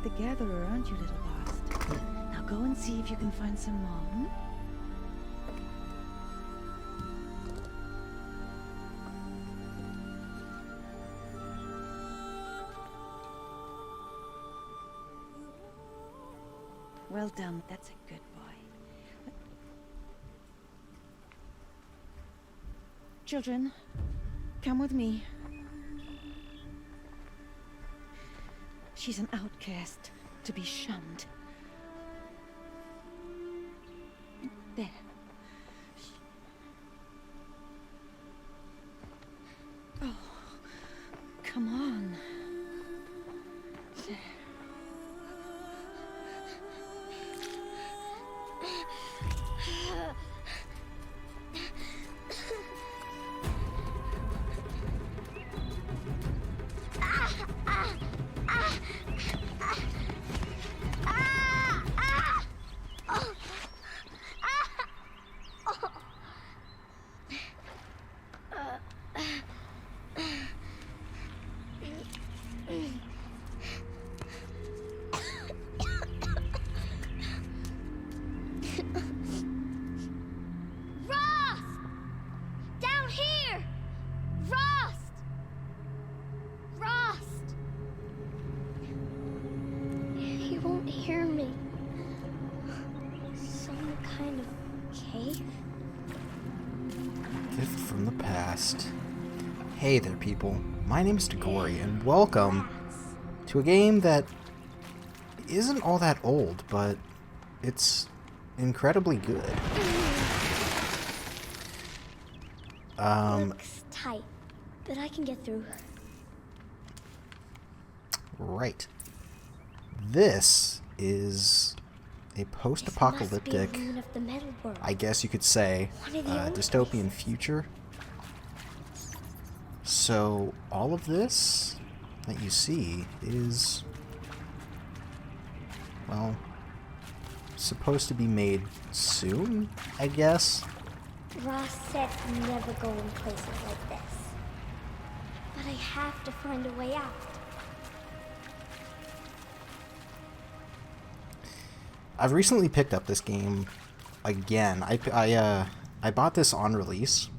get together, aren't you, little bast? Now go and see if you can find some more, hmm? Well done, that's a good boy. Children, come with me. She's an outcast, to be shunned. There. Oh, come on. There. Hear me. Some kind of cave? Gift from the past. Hey there, people. My name is Tagori, and welcome to a game that isn't all that old, but it's incredibly good. Looks tight, but I can get through. Right. This is a post-apocalyptic, I guess you could say, dystopian future. So all of this that you see is, well, supposed to be made soon, I guess. Ross said never go in places like this. But I have to find a way out. I've recently picked up this game again. I bought this on release,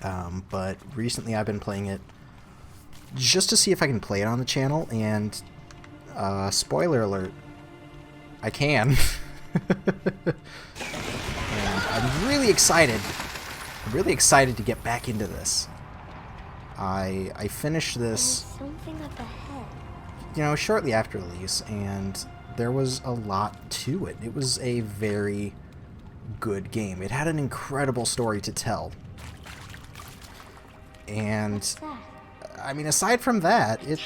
but recently I've been playing it just to see if I can play it on the channel, and spoiler alert, I can. And I'm really excited. I'm really excited to get back into this. I finished this, Something up ahead. you know, shortly after release, and there was a lot to it. It was a very good game. It had an incredible story to tell. And What's that? I mean, aside from that, it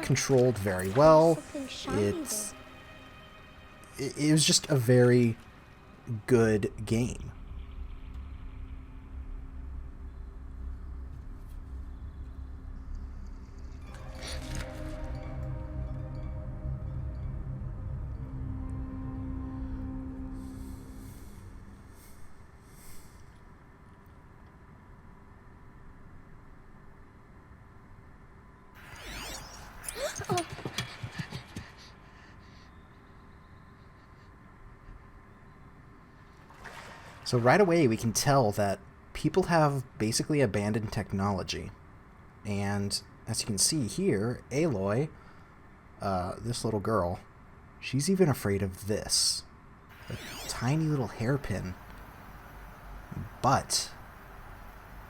controlled very well. Something shiny It was just a very good game. So right away we can tell that people have basically abandoned technology. And as you can see here, Aloy, this little girl, she's even afraid of this. A tiny little hairpin. But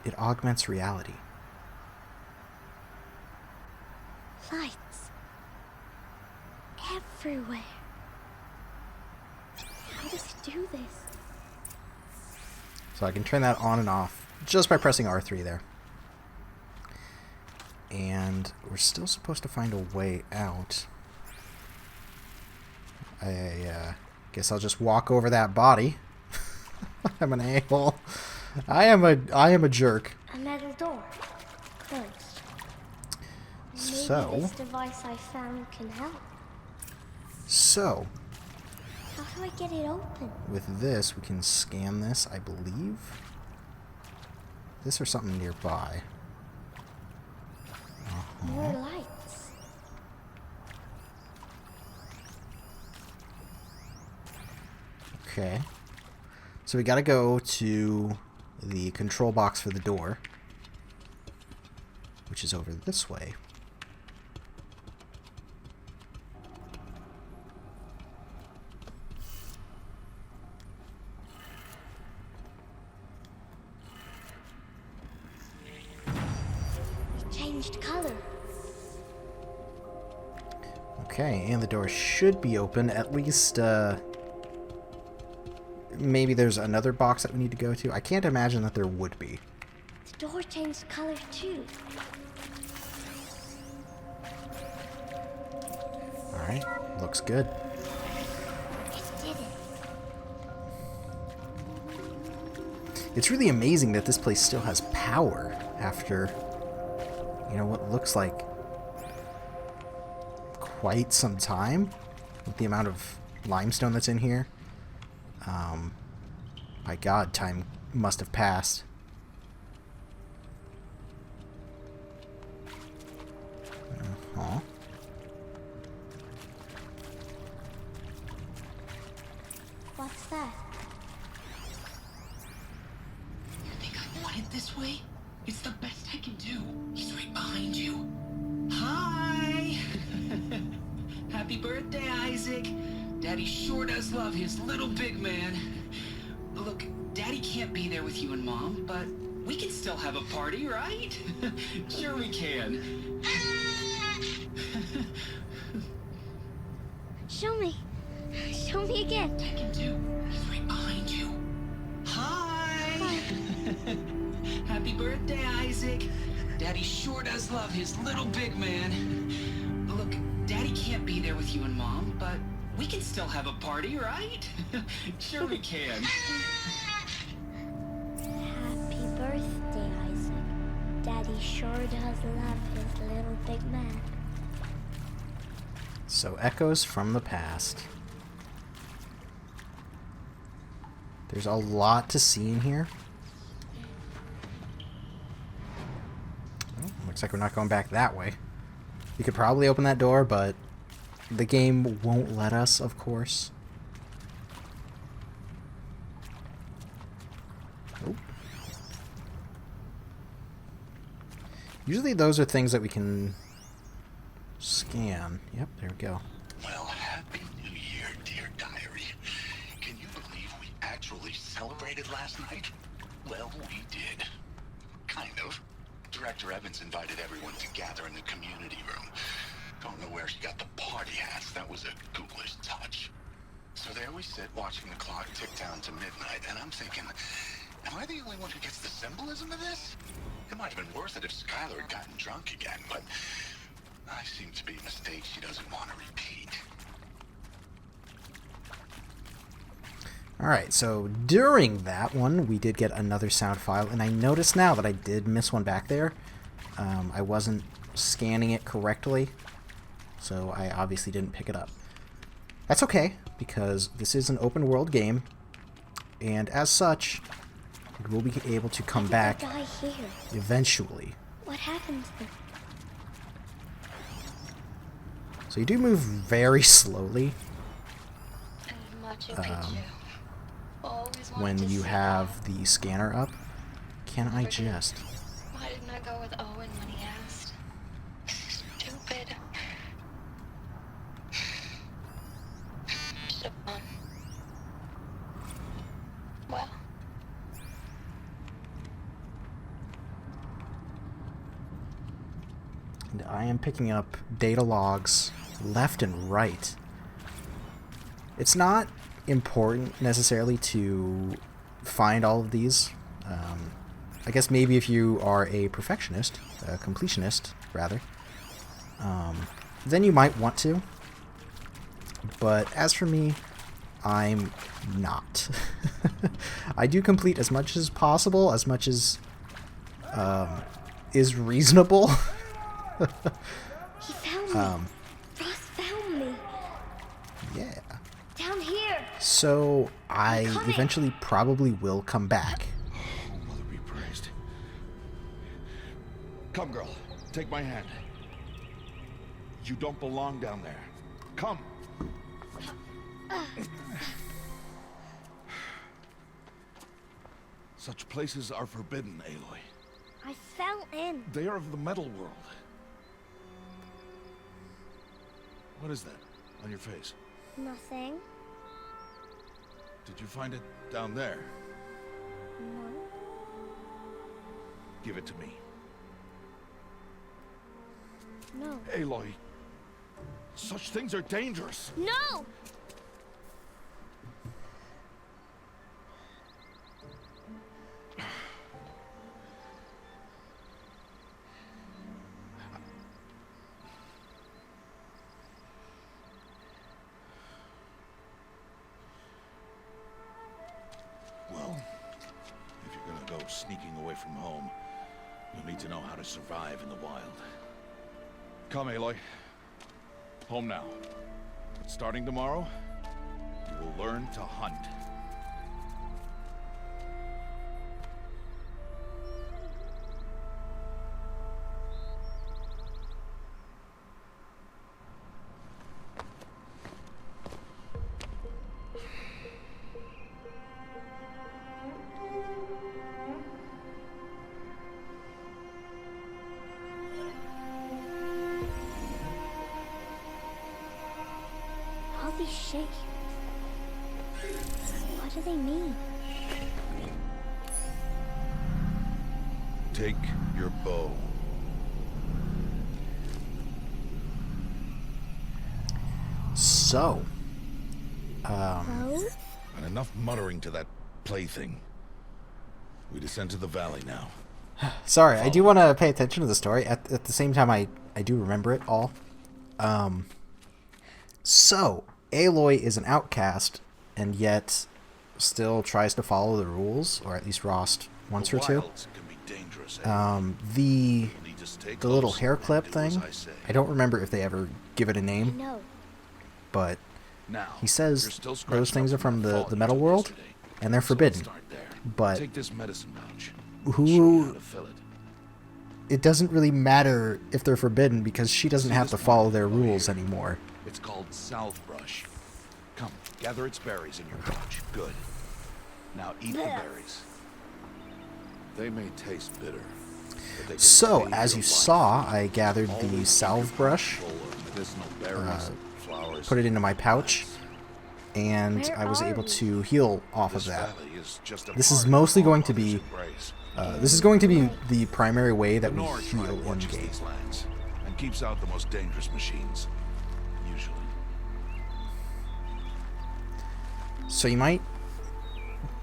it augments reality. Lights. Everywhere. How does he do this? So I can turn that on and off just by pressing R3 there. And we're still supposed to find a way out. I guess I'll just walk over that body. I'm an a-hole. I am a jerk. A metal door. Closed. Maybe So this device I found can help. So How do I get it open? with this we can scan this, I believe. This or something nearby. More lights. Okay. So we gotta go to the control box for the door, which is over this way. It changed color. Okay, and the door should be open. At least, maybe there's another box that we need to go to. I can't imagine that there would be. The door changed color too. Alright, looks good. It did it. It's really amazing that this place still has power after, you know, what looks like quite some time with the amount of limestone that's in here. My God, time must have passed. Uh-huh. What's that? You think I want it this way? It's the best I can do. He's right behind you. Hi! Happy birthday, Isaac. Daddy sure does love his little big man. Look, Daddy can't be there with you and Mom, but we can still have a party, right? Sure we can. Show me. Show me again. I can do. He's right behind you. Hi! Happy birthday, Isaac. Daddy sure does love his little big man. Look, Daddy can't be there with you and Mom, but we can still have a party, right? Sure we can. Happy birthday, Isaac. Daddy sure does love his little big man. So, echoes from the past. There's a lot to see in here. Oh, looks like we're not going back that way. You could probably open that door, but the game won't let us, of course. Oh. Usually those are things that we can scan. Yep, there we go. Well, happy New Year, dear diary. Can you believe we actually celebrated last night? Well, we did. Kind of. Director Evans invited everyone to gather in the community room. Don't know where she got the party hats. That was a ghoulish touch. So there we sit, watching the clock tick down to midnight, and I'm thinking, am I the only one who gets the symbolism of this? It might have been worth it if Skylar had gotten drunk again, but I seem to be a mistake she doesn't want to repeat. Alright, so during that one, we did get another sound file, and I noticed now that I did miss one back there. I wasn't scanning it correctly, so I obviously didn't pick it up. That's okay, because this is an open world game, and as such, we'll be able to come back Die here. eventually. What happened to them? So you do move very slowly when you have the scanner up. Can I just? Why didn't I go with Owen when he asked? Stupid. Should've well. And I am picking up data logs left and right. It's not important necessarily to find all of these. I guess maybe if you are a perfectionist, a completionist, rather, then you might want to. But as for me, I'm not. I do complete as much as possible, as much as is reasonable. He found me. Ross found me. Yeah. Down here. So I coming. eventually probably will come back. Oh, Mother be praised. Come, girl. Take my hand. You don't belong down there. Come. Such places are forbidden, Aloy. I fell in. They are of the metal world. What is that on your face? Nothing. Did you find it down there? No. Give it to me. No. Aloy, such things are dangerous. No! Well, if you're gonna go sneaking away from home, you'll need to know how to survive in the wild. Come, Aloy. Home now. But starting tomorrow, you will learn to hunt. All these shapes. What do they mean? Take your bow. So, Oh? And enough muttering to that plaything. We descend to the valley now. sorry, I do want to pay attention to the story. At the same time, I do remember it all. So, Aloy is an outcast, and yet still tries to follow the rules, or at least Rost wants her to. Wilds can be dangerous, The You'll need to stay the little close hair and clip do as thing, I say. I don't remember if they ever give it a I name, know. but Now, he says you're still those scratched things up are from that the fall you metal took world, yesterday. and they're So let's forbidden. start there. But Take this medicine pouch. who- How to fill it. It doesn't really matter if they're forbidden, because she doesn't See have this to follow plant their below rules here? anymore. It's called salve brush. Come, gather its berries in your pouch. Good. Now eat the Blech. berries. They may taste bitter, but they can So, save as your you life. saw, I gathered Always the keep your salve pouch brush, full of medicinal berries, flowers, put it into my pouch, plants. and Where I was are able we? to heal off of This that. valley is just a This is part of mostly all going to others be embrace. This is going to be the primary way that we Nora heal tribe in watches game. these lands and keeps out the most dangerous machines. Usually. So you might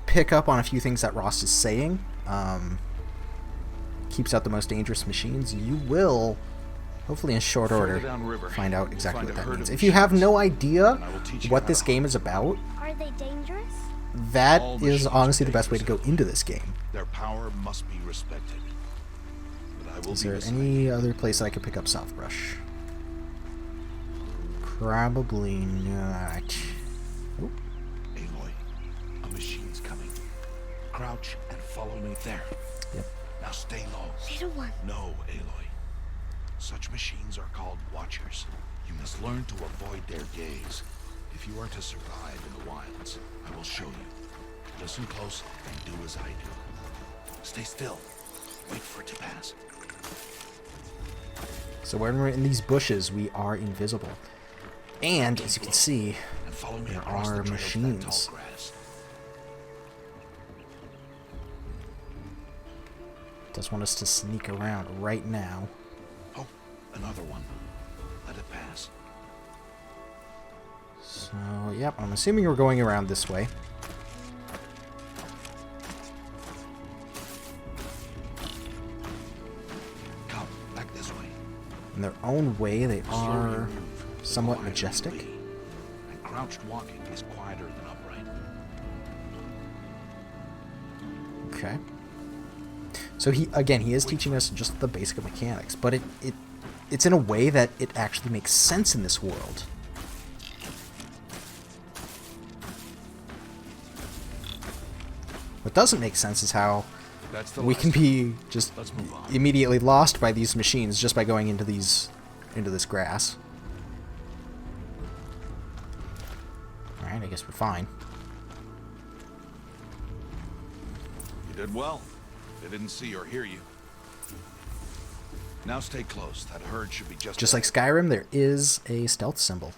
pick up on a few things that Ross is saying. Keeps out the most dangerous machines. You will, hopefully in short Further order, downriver, find out you'll exactly find what a that herd means. of If you have no machines, idea and I will teach you what how this to game hunt. is about, Are they dangerous? that All is machines honestly are the best way to go dangerous. into this game. Their power must be respected. But I will Is be there beside any you. other place I could pick up South Brush? Probably not. Oh, Aloy, a machine's coming. Crouch and follow me there. yep. Now stay low. Little one. No, Aloy. Such machines are called Watchers. You must learn to avoid their gaze. If you are to survive in the wilds, I will show you. Listen close and do as I do. Stay still. Wait for it to pass. So when we're in these bushes, we are invisible. And, as you can see, And follow me there across the are trail to that machines. tall grass. Does want us to sneak around right now. Oh, another one. Let it pass. So, yep, I'm assuming we're going around this way. Come, back this way. In their own way, they Slowly are move, somewhat quietly majestic. lead. And crouched walking is quieter than upright. Okay. So he is teaching us just the basic mechanics, but it's in a way that it actually makes sense in this world. What doesn't make sense is how That's the we last can one. be just Let's move on. immediately lost by these machines just by going into this grass. Alright, I guess we're fine. You did well. They didn't see or hear you. Now stay close. That herd should be Just like Skyrim, there is a stealth symbol.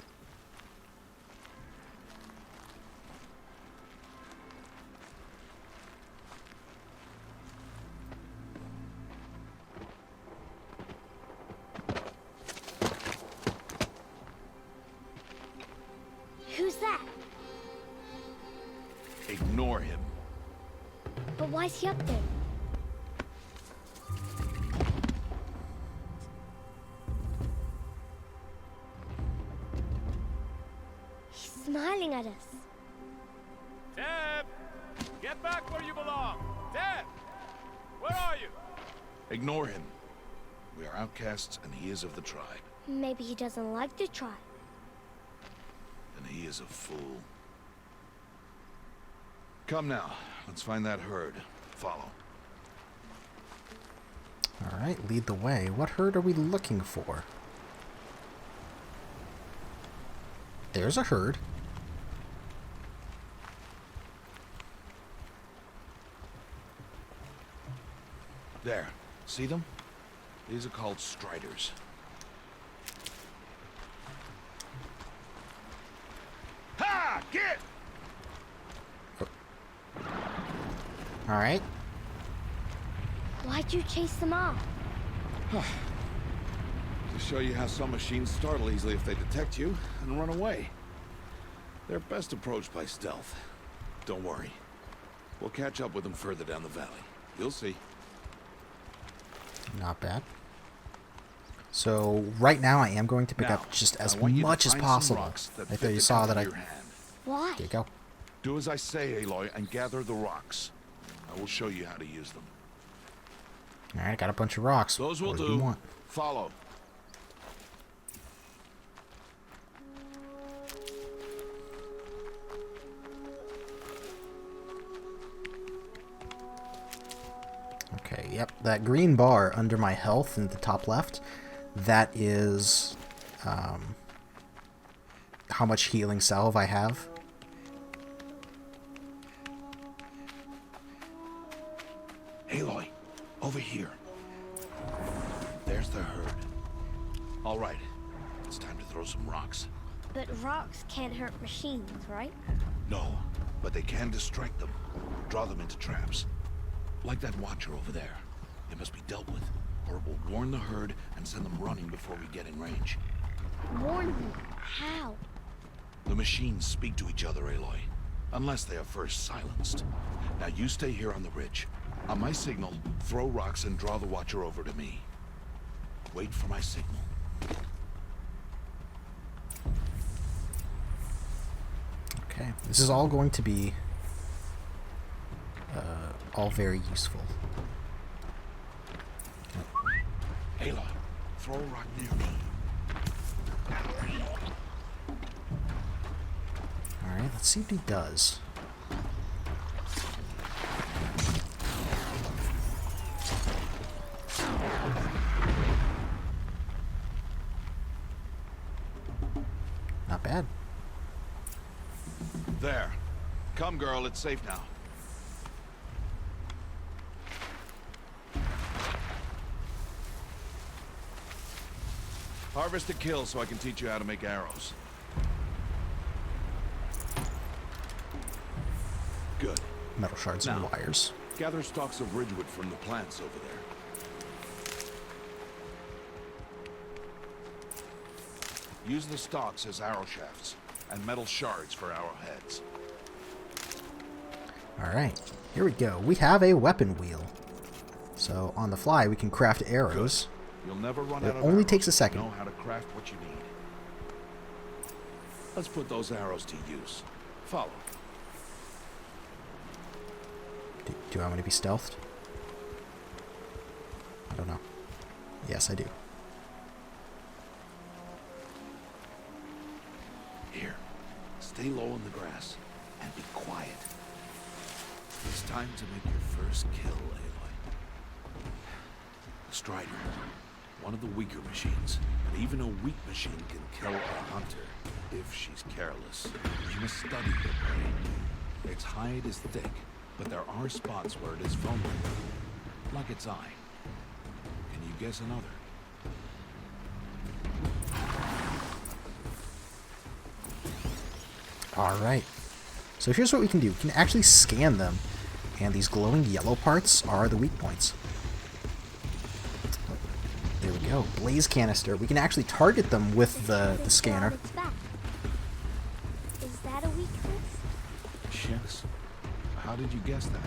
Who's that? Ignore him. But why's he up there? He's smiling at us. Deb! Get back where you belong! Deb! Where are you? Ignore him. We are outcasts, and he is of the tribe. Maybe he doesn't like the tribe. And he is a fool. Come now. Let's find that herd. Follow. Alright, lead the way. What herd are we looking for? There's a herd. There. See them? These are called striders. Ha! Get! Alright. Why'd you chase them off? To show you how some machines startle easily if they detect you and run away. They're best approached by stealth. Don't worry. We'll catch up with them further down the valley. You'll see. Not bad. So, right now I am going to pick Now, up just as I want you to much as find some possible. rocks that I fit thought you the saw cup that of I... your hand. Why? There you go. Do as I say, Aloy, and gather the rocks. I will show you how to use them. Alright, got a bunch of rocks. Those will What do do. you want? Follow. Okay, yep. That green bar under my health in the top left, that is how much healing salve I have. Aloy, over here. There's the herd. All right, it's time to throw some rocks. But rocks can't hurt machines, right? No, but they can distract them, draw them into traps. Like that watcher over there. It must be dealt with, or it will warn the herd and send them running before we get in range. Warn them. How? The machines speak to each other, Aloy, unless they are first silenced. Now you stay here on the ridge. On my signal, throw rocks and draw the watcher over to me. Wait for my signal. Okay, this is all going to be all very useful. Aloy, throw a rock near me. Alright, let's see what he does. Not bad. There. Come, girl, it's safe now. Harvest a kill so I can teach you how to make arrows. Good. Metal shards and Now, wires. gather stalks of ridgewood from the plants over there. Use the stalks as arrow shafts, and metal shards for arrowheads. Alright, here we go. We have a weapon wheel. So, on the fly, we can craft arrows. You'll never run It out of only arrows takes a if you second. know how to craft what you need. Let's put those arrows to use. Follow. Do I want to be stealthed? I don't know. Yes, I do. Here. Stay low in the grass and be quiet. It's time to make your first kill, Aloy. The Strider. One of the weaker machines. But even a weak machine can kill a hunter if she's careless. You must study her prey. Its hide is thick, but there are spots where it is vulnerable, like its eye. Can you guess another? Alright. So here's what we can do. We can actually scan them, and these glowing yellow parts are the weak points. There we go. Blaze canister. We can actually target them with the scanner. Its back. Is that a weakness? Yes. How did you guess that?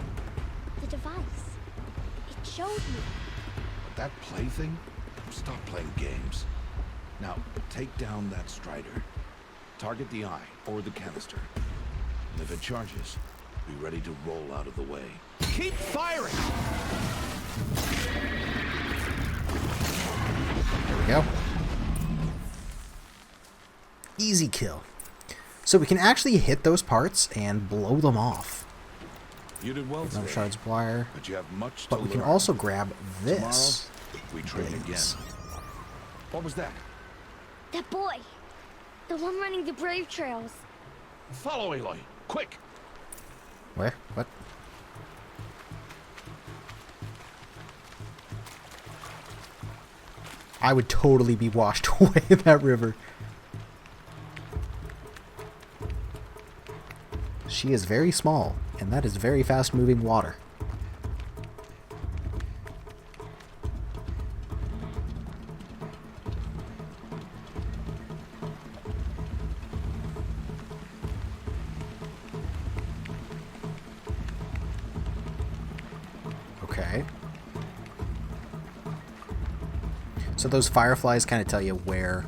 The device. It showed me. That plaything? Stop playing games. Now, take down that Strider. Target the eye, or the canister. And if it charges, be ready to roll out of the way. Keep firing! There we go. Easy kill. So we can actually hit those parts and blow them off. You did well No today, shards of wire. but you have much to But we can learn. also grab this. Tomorrow, we train again. blaze. What was that? That boy. The one running the brave trails. Follow Aloy, quick! Where? What? I would totally be washed away in that river. She is very small, and that is very fast-moving water. Okay. So those fireflies kind of tell you where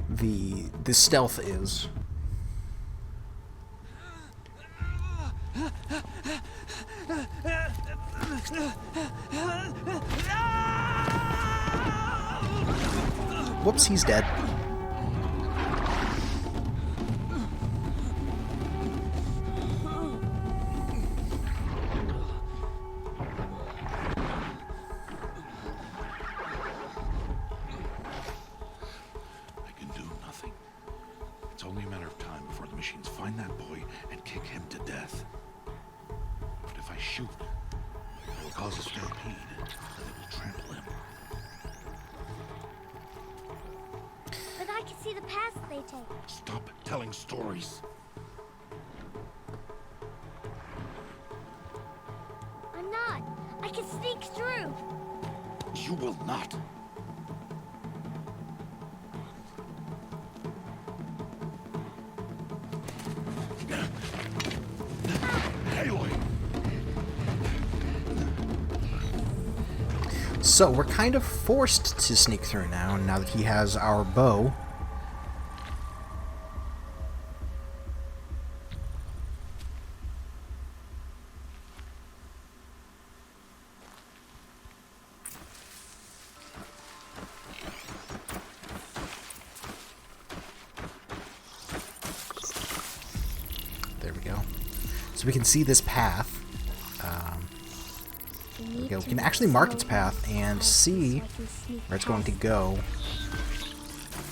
the stealth is. Whoops, he's dead. I can do nothing. It's only a matter of time before the machines find that boy and kick him to death. But if I shoot, it will cause a stampede, and it will trample him. But I can see the paths they take. Stop telling stories. I'm not. I can sneak through. You will not. Aloy! So we're kind of forced to sneak through now that he has our bow. There we go. So we can see this path. There we go. We can actually mark its path and see where it's going to go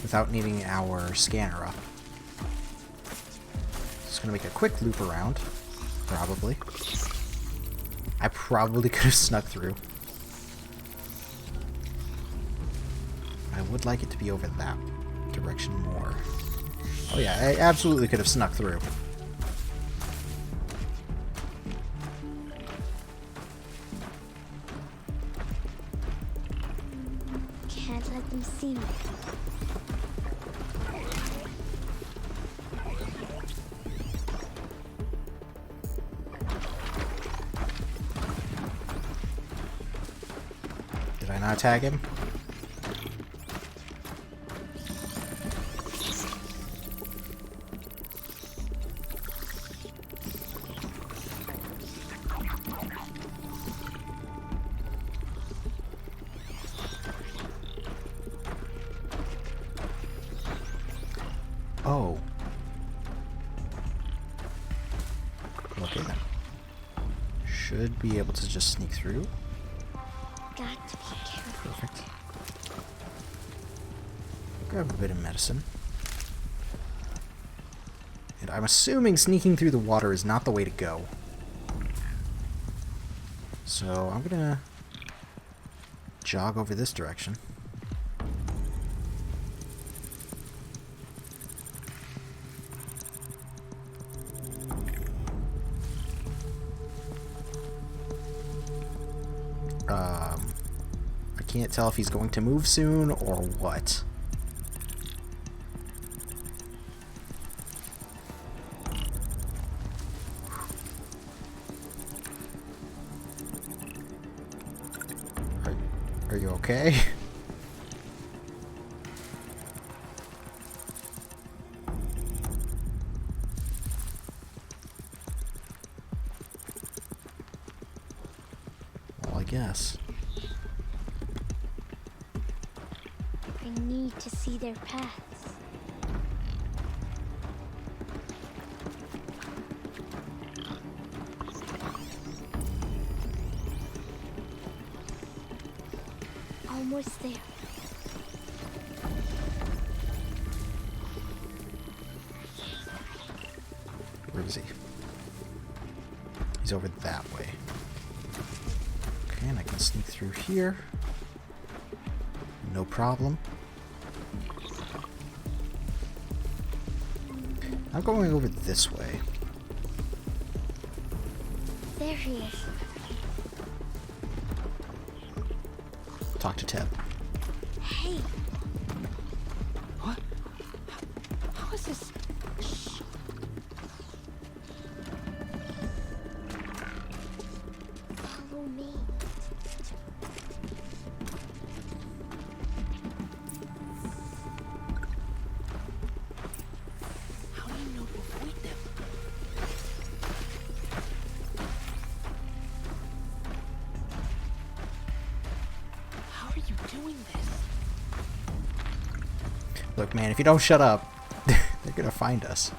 without needing our scanner up. Just gonna make a quick loop around, probably. I probably could have snuck through. I would like it to be over that direction more. Oh yeah, I absolutely could have snuck through. Can't let them see me. Did I not tag him? Oh. Okay then. Should be able to just sneak through. Got to be careful. Perfect. Grab a bit of medicine. And I'm assuming sneaking through the water is not the way to go. So I'm gonna jog over this direction. I can't tell if he's going to move soon or what. Are you okay? Well, I guess. I need to see their paths. Almost there. Where is he? He's over that way. Okay, and I can sneak through here. No problem. I'm going over this way. There he is. Talk to Ted. Hey, What? How is this? Shh. follow me. How do you know to avoid them? How are you doing this? Look, man, if you don't shut up, they're gonna find us.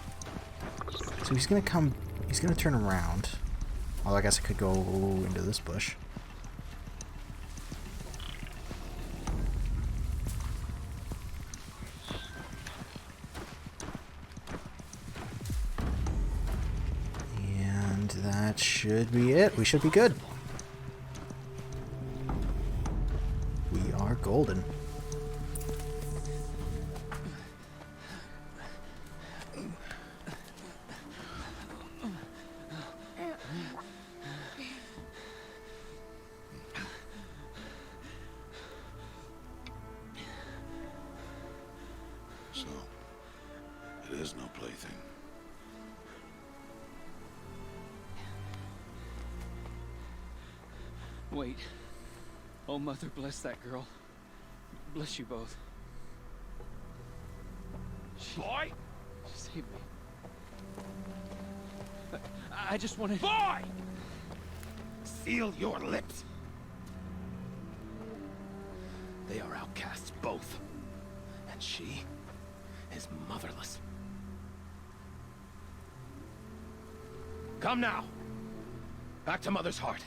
So he's gonna come, he's gonna turn around. Although I guess I could go into this bush. And that should be it. We should be good. We are golden. So, it is no plaything. Wait. Oh, Mother, bless that girl. Bless you both. Boy! She saved me. I just wanted... Boy! Seal your lips. They are outcasts, both. And she is motherless. Come now. Back to Mother's heart.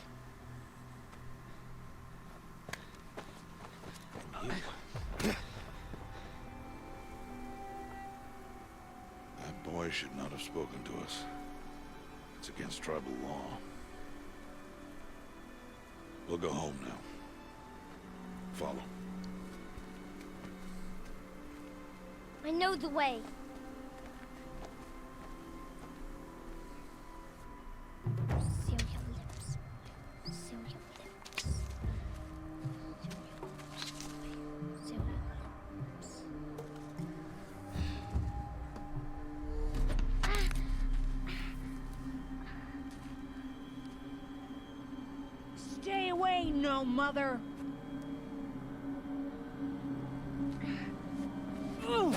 And you... That boy should not have spoken to us. It's against tribal law. We'll go home now. Follow. I know the way. Seal your lips. Seal your lips. Seal your lips. Stay away, no mother. Ooh.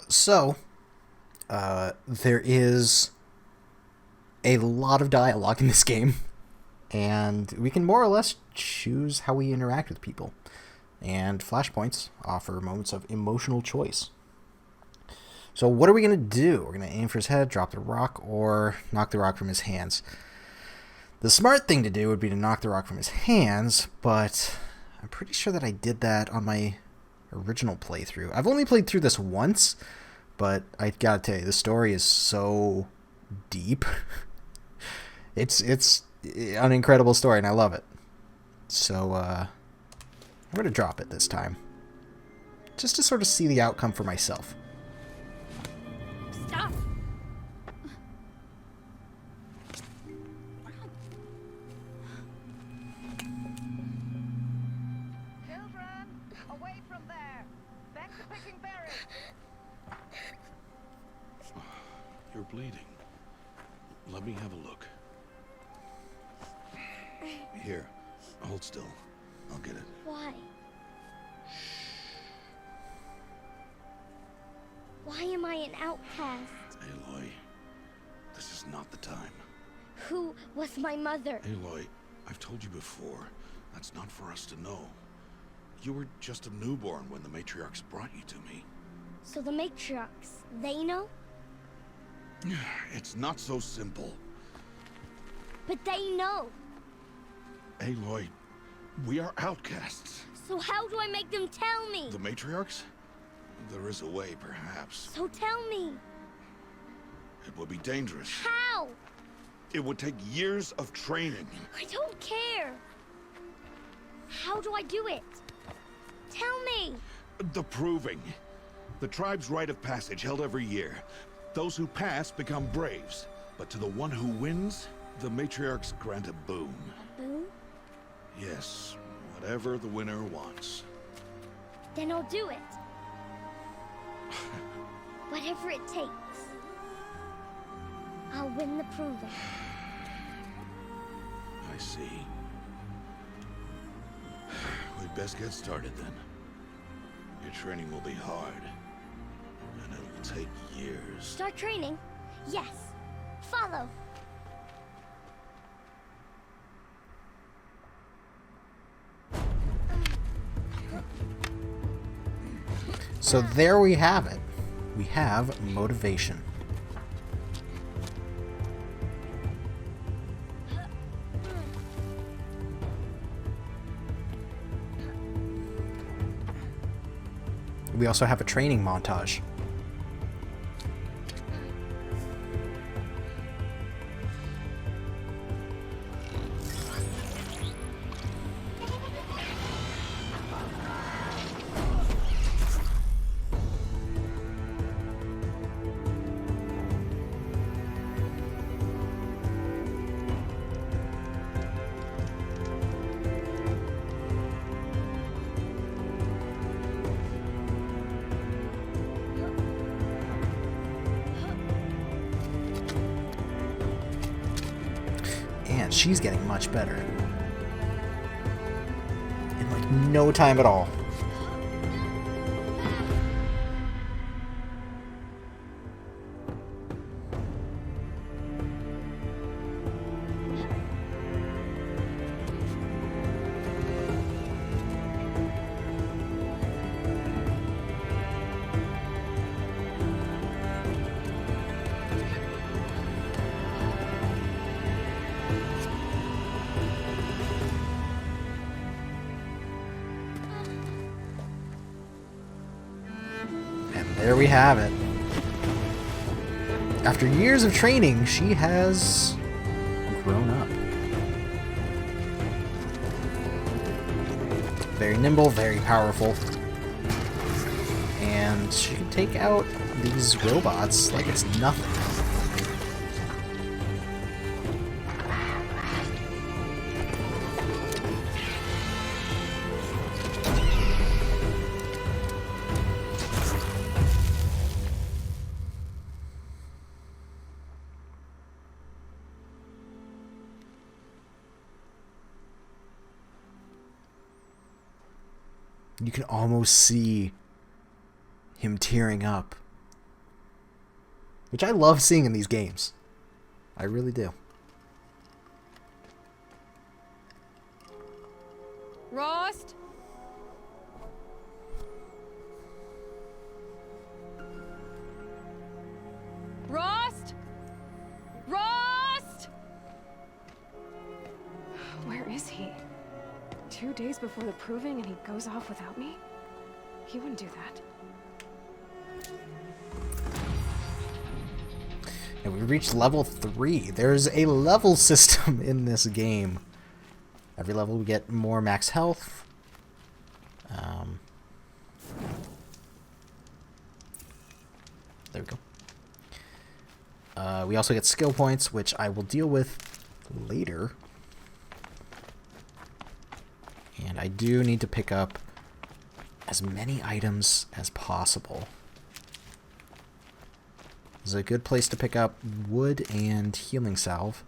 So, there is a lot of dialogue in this game, and we can more or less choose how we interact with people. And flashpoints offer moments of emotional choice. So what are we going to do? We're going to aim for his head, drop the rock, or knock the rock from his hands. The smart thing to do would be to knock the rock from his hands, but I'm pretty sure that I did that on my original playthrough. I've only played through this once, but I gotta tell you, the story is so deep. It's an incredible story, and I love it. So, I'm gonna drop it this time. Just to sort of see the outcome for myself. Stop! Children, away from there. Back to picking berries. You're bleeding. Let me have a look. Here, hold still. I'll get it. Why? Why am I an outcast? Aloy, this is not the time. Who was my mother? Aloy, I've told you before, that's not for us to know. You were just a newborn when the matriarchs brought you to me. So the matriarchs, they know? It's not so simple. But they know. Aloy, we are outcasts. So how do I make them tell me? The matriarchs? There is a way, perhaps. So tell me. It would be dangerous. How? It would take years of training. I don't care. How do I do it? Tell me. The proving. The tribe's rite of passage held every year. Those who pass become braves. But to the one who wins, the matriarchs grant a boon. A boon? Yes, whatever the winner wants. Then I'll do it. Whatever it takes. I'll win the proving. I see. We'd best get started then. Your training will be hard. And it'll take years. Start training? Yes. Follow. So there we have it. We have motivation. We also have a training montage. And she's getting much better. In like no time at all. There we have it. After years of training, she has grown up. Very nimble, very powerful. And she can take out these robots like it's nothing. You can almost see him tearing up. Which I love seeing in these games. I really do. Rost? Rost? Rost? Where is he? 2 days before the proving and he goes off without me? He wouldn't do that. And we reached level 3. There's a level system in this game. Every level we get more max health. There we go. We also get skill points, which I will deal with later. And I do need to pick up as many items as possible. This is a good place to pick up wood and healing salve.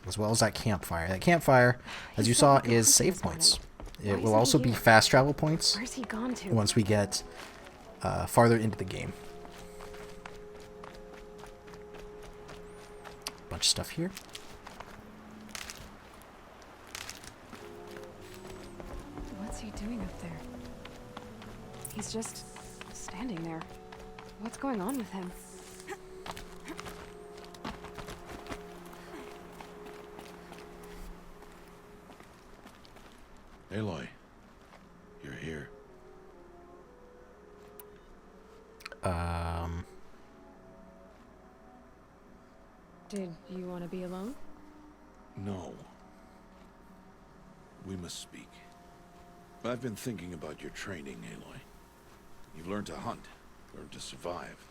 As well as that campfire. That campfire, as you saw, is save points. It will also be fast travel points Where's he gone to? once we get farther into the game. Bunch of stuff here. What's he doing up there? He's just standing there. What's going on with him? Aloy, you're here. Did you want to be alone? No. We must speak. I've been thinking about your training, Aloy. You've learned to hunt, learned to survive.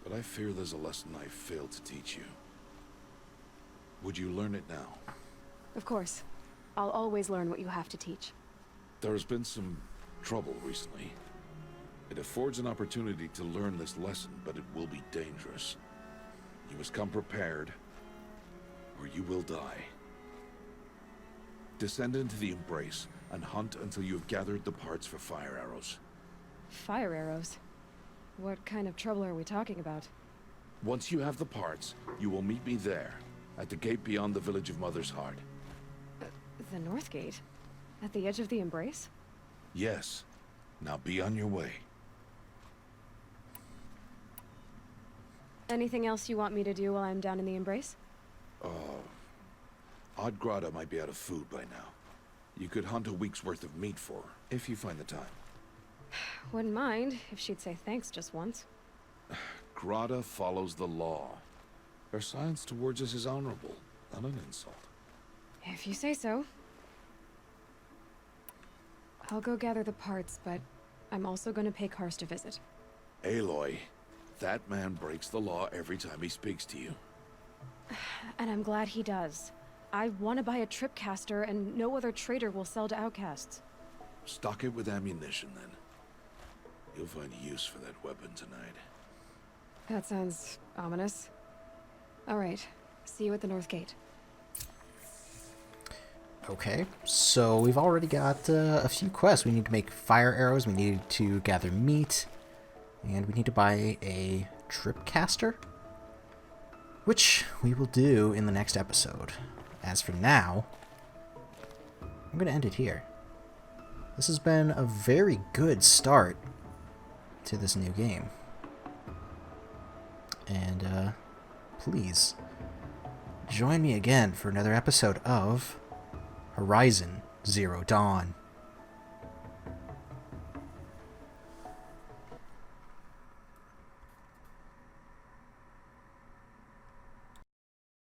But I fear there's a lesson I failed to teach you. Would you learn it now? Of course. I'll always learn what you have to teach. There has been some trouble recently. It affords an opportunity to learn this lesson, but it will be dangerous. You must come prepared, or you will die. Descend into the Embrace and hunt until you have gathered the parts for fire arrows. Fire arrows? What kind of trouble are we talking about? Once you have the parts, you will meet me there, at the gate beyond the village of Mother's Heart. The North Gate? At the edge of the Embrace? Yes. Now be on your way. Anything else you want me to do while I'm down in the Embrace? Odd Grotto might be out of food by now. You could hunt a week's worth of meat for her, if you find the time. Wouldn't mind if she'd say thanks just once. Grotto follows the law. Her science towards us is honorable, not an insult. If you say so. I'll go gather the parts, but I'm also going to pay Karst a visit. Aloy, that man breaks the law every time he speaks to you. And I'm glad he does. I want to buy a tripcaster, and no other trader will sell to outcasts. Stock it with ammunition, then. You'll find use for that weapon tonight. That sounds ominous. All right. See you at the North Gate. Okay, so we've already got a few quests. We need to make fire arrows, we need to gather meat, and we need to buy a tripcaster, which we will do in the next episode. As for now, I'm going to end it here. This has been a very good start to this new game. And please join me again for another episode of Horizon Zero Dawn.